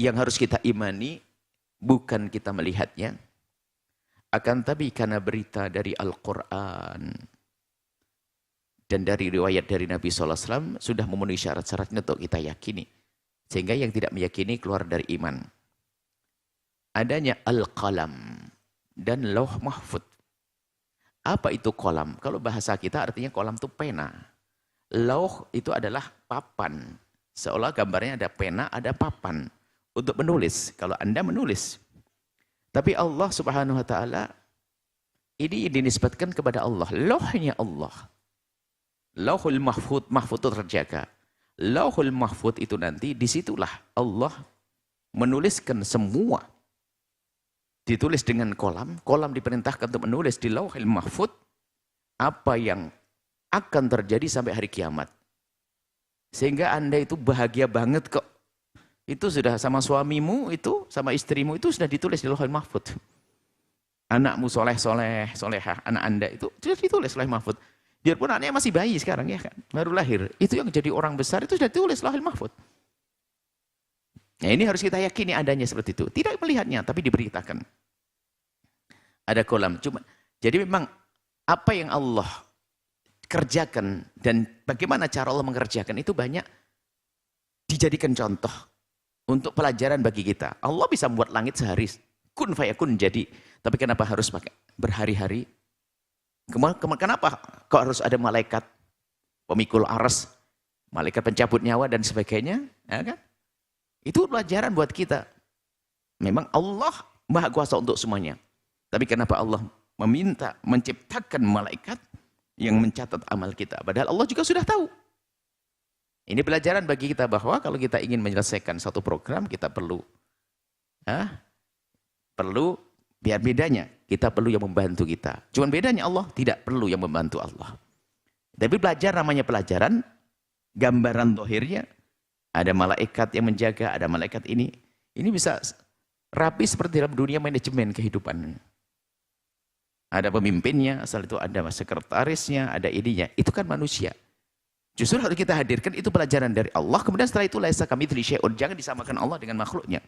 yang harus kita imani bukan kita melihatnya, akan tapi karena berita dari Al-Quran dan dari riwayat dari Nabi SAW sudah memenuhi syarat-syaratnya untuk kita yakini. Sehingga yang tidak meyakini keluar dari iman. Adanya Al-Qalam dan Lauh Mahfud. Apa itu kolam? Kalau bahasa kita artinya kolam itu pena. Lauh itu adalah papan. Seolah gambarnya ada pena, ada papan. Untuk menulis. Kalau Anda menulis. Tapi Allah Subhanahu wa ta'ala ini dinisbatkan kepada Allah. Lauhnya Allah. Lauhul Mahfud, Mahfud itu terjaga. Lauhul Mahfud itu nanti disitulah Allah menuliskan semua. Ditulis dengan kolam. Kolam diperintahkan untuk menulis di Lauhul Mahfud apa yang akan terjadi sampai hari kiamat. Sehingga Anda itu bahagia banget kok. Itu sudah sama suamimu itu, sama istrimu itu sudah ditulis di Lauhul Mahfud. Anakmu soleh-soleh, solehah, anak Anda itu sudah ditulis Lauhul Mahfud. Biarpun anaknya masih bayi sekarang ya kan, baru lahir. Itu yang jadi orang besar itu sudah ditulis Lauhul Mahfud. Nah ini harus kita yakini adanya seperti itu. Tidak melihatnya, tapi diberitakan. Ada kolam. Jadi memang apa yang Allah kerjakan dan bagaimana cara Allah mengerjakan itu banyak dijadikan contoh. Untuk pelajaran bagi kita. Allah bisa membuat langit sehari. Kun fayakun jadi. Tapi kenapa harus pakai berhari-hari? Kenapa kok harus ada malaikat pemikul aras, malaikat pencabut nyawa dan sebagainya? Ya kan? Itu pelajaran buat kita. Memang Allah Maha Kuasa untuk semuanya. Tapi kenapa Allah meminta menciptakan malaikat yang mencatat amal kita? Padahal Allah juga sudah tahu. Ini pelajaran bagi kita bahwa kalau kita ingin menyelesaikan satu program, kita perlu biar bedanya, kita perlu yang membantu kita. Cuman bedanya Allah tidak perlu yang membantu Allah. Tapi belajar namanya pelajaran, gambaran zahirnya, ada malaikat yang menjaga, ada malaikat ini. Ini bisa rapi seperti dalam dunia manajemen kehidupan. Ada pemimpinnya, asal itu ada sekretarisnya, ada ininya. Itu kan manusia. Justru harus kita hadirkan itu pelajaran dari Allah. Kemudian setelah itu laisa kamitslihi syai'un. Jangan disamakan Allah dengan makhluknya.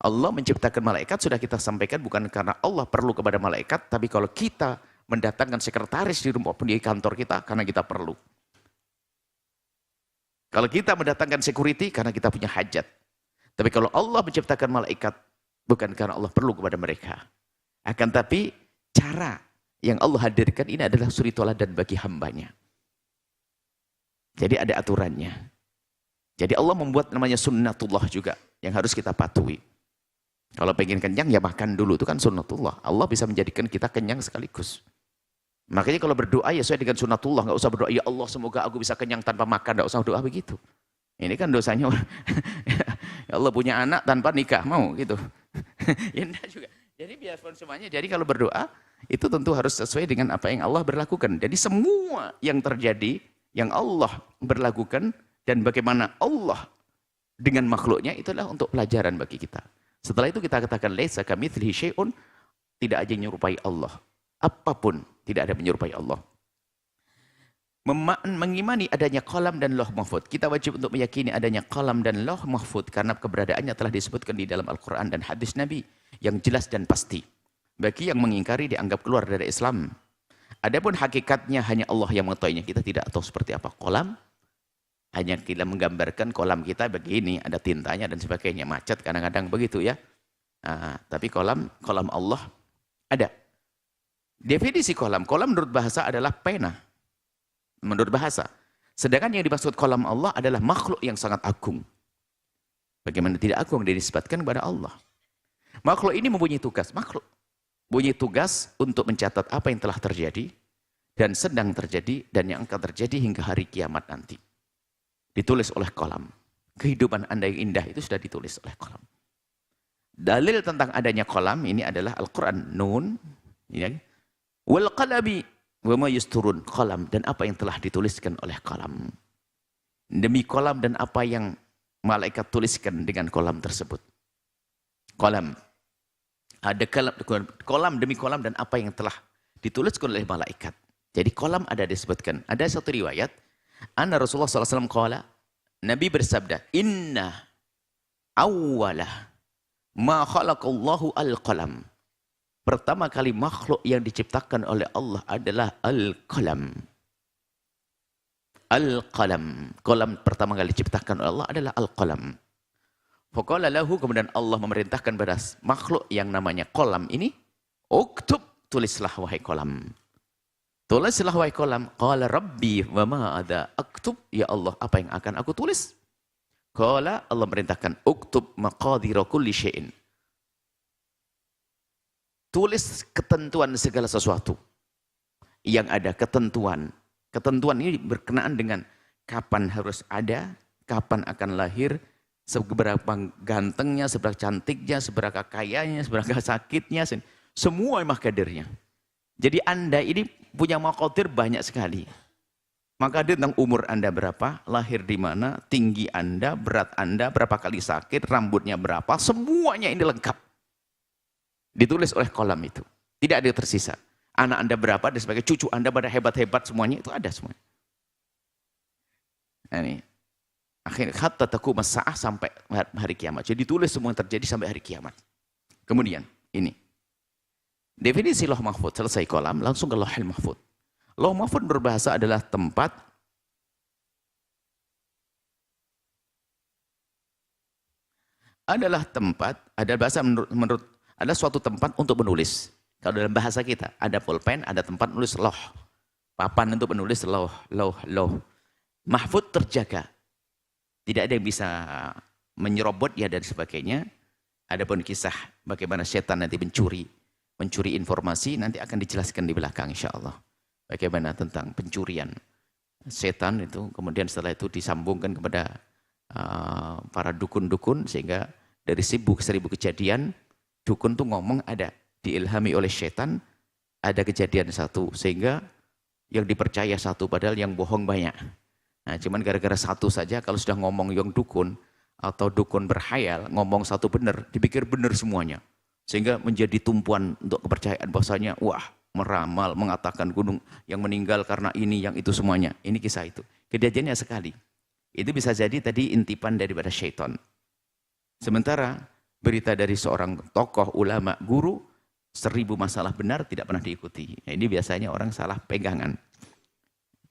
Allah menciptakan malaikat sudah kita sampaikan bukan karena Allah perlu kepada malaikat, tapi kalau kita mendatangkan sekretaris di rumah di kantor kita karena kita perlu. Kalau kita mendatangkan security karena kita punya hajat. Tapi kalau Allah menciptakan malaikat bukan karena Allah perlu kepada mereka. Akan tapi cara yang Allah hadirkan ini adalah suri toladan bagi hambanya. Jadi ada aturannya. Jadi Allah membuat namanya sunnatullah juga yang harus kita patuhi. Kalau pengen kenyang ya makan dulu, itu kan sunnatullah. Allah bisa menjadikan kita kenyang sekaligus. Makanya kalau berdoa ya sesuai dengan sunnatullah, nggak usah berdoa ya Allah semoga aku bisa kenyang tanpa makan, nggak usah doa begitu. Ini kan dosanya ya Allah punya anak tanpa nikah mau gitu. Ya enggak juga. Jadi biarpun semuanya, jadi kalau berdoa itu tentu harus sesuai dengan apa yang Allah berlakukan. Jadi semua yang terjadi yang Allah berlakukan dan bagaimana Allah dengan makhluknya itulah untuk pelajaran bagi kita. Setelah itu kita katakan laisa kamitslihi syai'un, tidak ada yang menyerupai Allah. Apapun tidak ada menyerupai Allah. Mengimani adanya qalam dan lauh mahfud. Kita wajib untuk meyakini adanya qalam dan lauh mahfud karena keberadaannya telah disebutkan di dalam Al-Qur'an dan hadis Nabi yang jelas dan pasti. Bagi yang mengingkari dianggap keluar dari Islam. Adapun hakikatnya hanya Allah yang mengetahuinya. Kita tidak tahu seperti apa kolam. Hanya kita menggambarkan kolam kita begini, ada tintanya dan sebagainya. Macet kadang-kadang begitu ya. Tapi kolam Allah ada. Definisi kolam menurut bahasa adalah pena. Menurut bahasa. Sedangkan yang dimaksud kolam Allah adalah makhluk yang sangat agung. Bagaimana tidak agung dinisbatkan kepada Allah. Makhluk ini mempunyai tugas. Makhluk punya tugas untuk mencatat apa yang telah terjadi dan sedang terjadi dan yang akan terjadi hingga hari kiamat nanti. Ditulis oleh kolam. Kehidupan Anda yang indah itu sudah ditulis oleh kolam. Dalil tentang adanya kolam ini adalah Al-Quran. Nun. Ya. Wal qalami wa ma yasturun. Kolam dan apa yang telah dituliskan oleh kolam. Demi kolam dan apa yang malaikat tuliskan dengan kolam tersebut. Kolam. Ada kolam demi kolam dan apa yang telah dituliskan oleh malaikat. Jadi kolam ada disebutkan. Ada satu riwayat. Anna Rasulullah SAW qala, Nabi bersabda, Inna Awalah ma khalaqallahu al-qalam. Pertama kali makhluk yang diciptakan oleh Allah adalah al-qalam. Al-qalam. Qalam pertama kali diciptakan oleh Allah adalah al-qalam. Faqala lahu, kemudian Allah memerintahkan pada makhluk yang namanya qalam ini, uktub, tulislah wahai qalam. Tulislah wahai qalam. Qala rabbi wa ma adza aktub, ya Allah, apa yang akan aku tulis? Qala, Allah merintahkan, uktub maqadira kulli syai'in. Tulis ketentuan segala sesuatu yang ada, ketentuan. Ketentuan ini berkenaan dengan kapan harus ada, kapan akan lahir, seberapa gantengnya, seberapa cantiknya, seberapa kayanya, seberapa sakitnya, semua makadirnya. Jadi Anda ini punya maqadir banyak sekali. Makadir tentang umur Anda berapa, lahir di mana, tinggi Anda, berat Anda, berapa kali sakit, rambutnya berapa, semuanya ini lengkap. Ditulis oleh qalam itu. Tidak ada yang tersisa. Anak Anda berapa, dan sebagai cucu Anda pada hebat-hebat semuanya, itu ada semua. Nah, ini. Akhirnya hatta taqum as-saah, sampai hari kiamat. Jadi ditulis semua yang terjadi sampai hari kiamat. Kemudian ini. Definisi lauh mahfud, selesai qalam, langsung ke lauhul mahfud. Lauh mahfud berbahasa adalah tempat ada bahasa menurut ada suatu tempat untuk menulis. Kalau dalam bahasa kita, ada pulpen, ada tempat menulis loh. Papan untuk menulis loh. Mahfud terjaga. Tidak ada yang bisa menyerobot ya dan sebagainya. Adapun kisah bagaimana setan nanti mencuri informasi, nanti akan dijelaskan di belakang insya Allah. Bagaimana tentang pencurian setan itu, kemudian setelah itu disambungkan kepada para dukun-dukun, sehingga dari 1000 kejadian, dukun tuh ngomong ada diilhami oleh setan, ada kejadian satu, sehingga yang dipercaya satu padahal yang bohong banyak. Nah, cuman gara-gara satu saja, kalau sudah ngomong yang dukun atau dukun berhayal, ngomong satu benar, dipikir benar semuanya, sehingga menjadi tumpuan untuk kepercayaan bahwasanya wah, meramal, mengatakan gunung yang meninggal karena ini, yang itu semuanya. Ini kisah itu. Kejadiannya sekali. Itu bisa jadi tadi intipan daripada syaitan. Sementara berita dari seorang tokoh, ulama, guru, 1000 masalah benar tidak pernah diikuti. Nah, ini biasanya orang salah pegangan.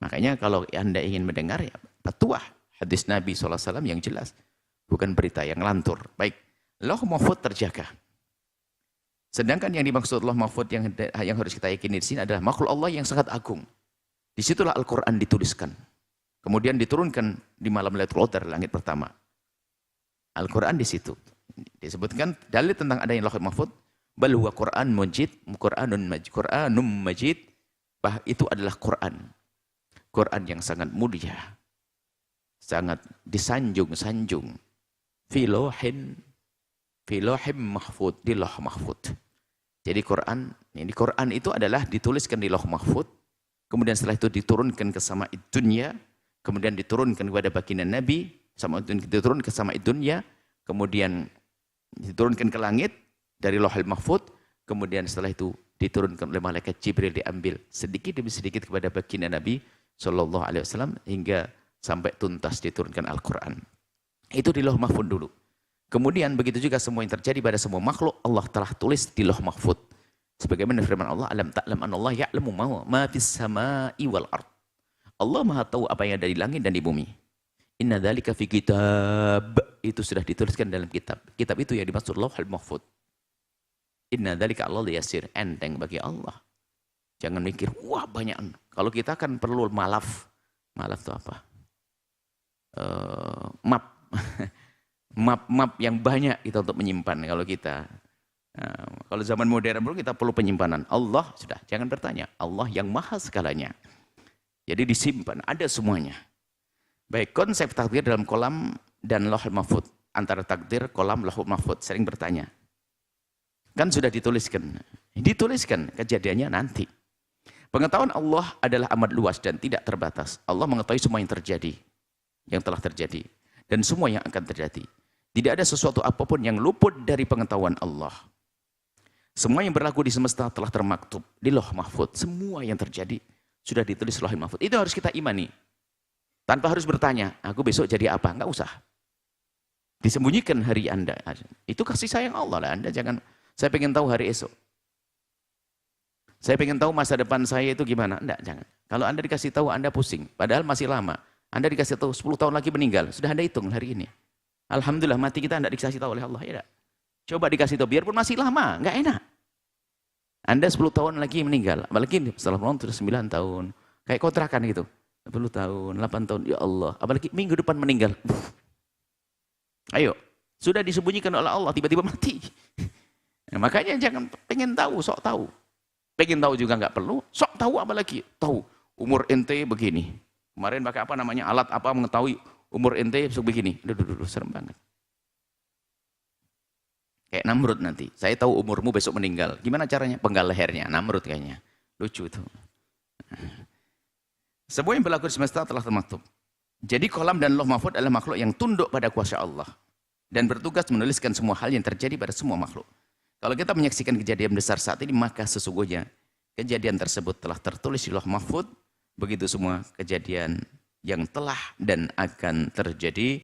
Makanya kalau Anda ingin mendengar, ya petuah hadis Nabi SAW yang jelas. Bukan berita yang lantur. Baik, lauh mahfud terjaga. Sedangkan yang dimaksud lauh mahfud yang harus kita yakini di sini adalah makhluk Allah yang sangat agung. Disitulah Al-Quran dituliskan. Kemudian diturunkan di malam Lailatul Qadar, langit pertama. Al-Quran di situ. Disebutkan dalil tentang adanya lauh mahfud, bal huwa Qur'an majid, Qur'anum majid, bah itu adalah Quran. Quran yang sangat mulia, sangat disanjung-sanjung. Fi lauhin mahfud, di lauh mahfud. Jadi Quran itu adalah dituliskan di lauh mahfud, kemudian setelah itu diturunkan ke sama'id dunya, kemudian diturunkan kepada baginda Nabi, diturunkan ke sama'id dunya, kemudian diturunkan ke langit dari lauhul mahfud, kemudian setelah itu diturunkan oleh malaikat Jibril, diambil sedikit demi sedikit kepada baginda Nabi Sallallahu Alaihi Wasallam hingga sampai tuntas diturunkan Al-Quran. Itu di lauh mahfud dulu. Kemudian begitu juga semua yang terjadi pada semua makhluk Allah telah tulis di lauh mahfud. Sebagaimana firman Allah, alam ta'lam anallah ya'lamu ma fis sama'i wal ard. Allah Maha tahu apa yang ada di langit dan di bumi. Inna dzalika fi kitab, itu sudah dituliskan dalam kitab. Kitab itu yang dimaksud lauhul mahfud. Inna dzalika 'alal yasir, enteng bagi Allah. Jangan mikir, wah banyak. Kalau kita kan perlu malaf. Malaf itu apa? Map yang banyak kita untuk menyimpan kalau kita. Kalau zaman modern dulu kita perlu penyimpanan. Allah sudah, jangan bertanya. Allah yang maha segalanya. Jadi disimpan, ada semuanya. Baik, konsep takdir dalam kolam dan lauhul mahfud. Antara takdir, kolam, lauhul mahfud. Sering bertanya. Kan sudah dituliskan. Dituliskan kejadiannya nanti. Pengetahuan Allah adalah amat luas dan tidak terbatas. Allah mengetahui semua yang terjadi. Yang telah terjadi. Dan semua yang akan terjadi. Tidak ada sesuatu apapun yang luput dari pengetahuan Allah. Semua yang berlaku di semesta telah termaktub di lauh mahfud. Semua yang terjadi sudah ditulis lauh mahfud. Itu harus kita imani. Tanpa harus bertanya, aku besok jadi apa? Enggak usah. Disembunyikan hari Anda. Itu kasih sayang Allah lah. Anda jangan, saya pengen tahu hari esok. Saya pengen tahu masa depan saya itu gimana. Enggak, jangan. Kalau Anda dikasih tahu, Anda pusing. Padahal masih lama. Anda dikasih tahu 10 tahun lagi meninggal. Sudah Anda hitung hari ini. Alhamdulillah mati kita enggak dikasih tahu oleh Allah. Ya, coba dikasih tahu, biarpun masih lama. Enggak enak. Anda 10 tahun lagi meninggal. Apalagi setelah menonton 9 tahun. Kayak kontrakan gitu. 10 tahun, 8 tahun. Ya Allah. Apalagi minggu depan meninggal. Ayo. Sudah disembunyikan oleh Allah. Tiba-tiba mati. Nah, makanya jangan pengen tahu, sok tahu. Pengen tahu juga nggak perlu, sok tahu apa lagi? Tahu, umur ente begini. Kemarin pakai apa namanya, alat apa mengetahui umur ente begini. Duh, serem banget. Kayak Namrud nanti, saya tahu umurmu besok meninggal. Gimana caranya? Penggal lehernya, Namrud kayaknya. Lucu itu. Semua yang berlaku di semesta telah termaktub. Jadi kolam dan Lauh Mahfuz adalah makhluk yang tunduk pada kuasa Allah. Dan bertugas menuliskan semua hal yang terjadi pada semua makhluk. Kalau kita menyaksikan kejadian besar saat ini, maka sesungguhnya kejadian tersebut telah tertulis di Lauh Mahfuz. Begitu semua kejadian yang telah dan akan terjadi.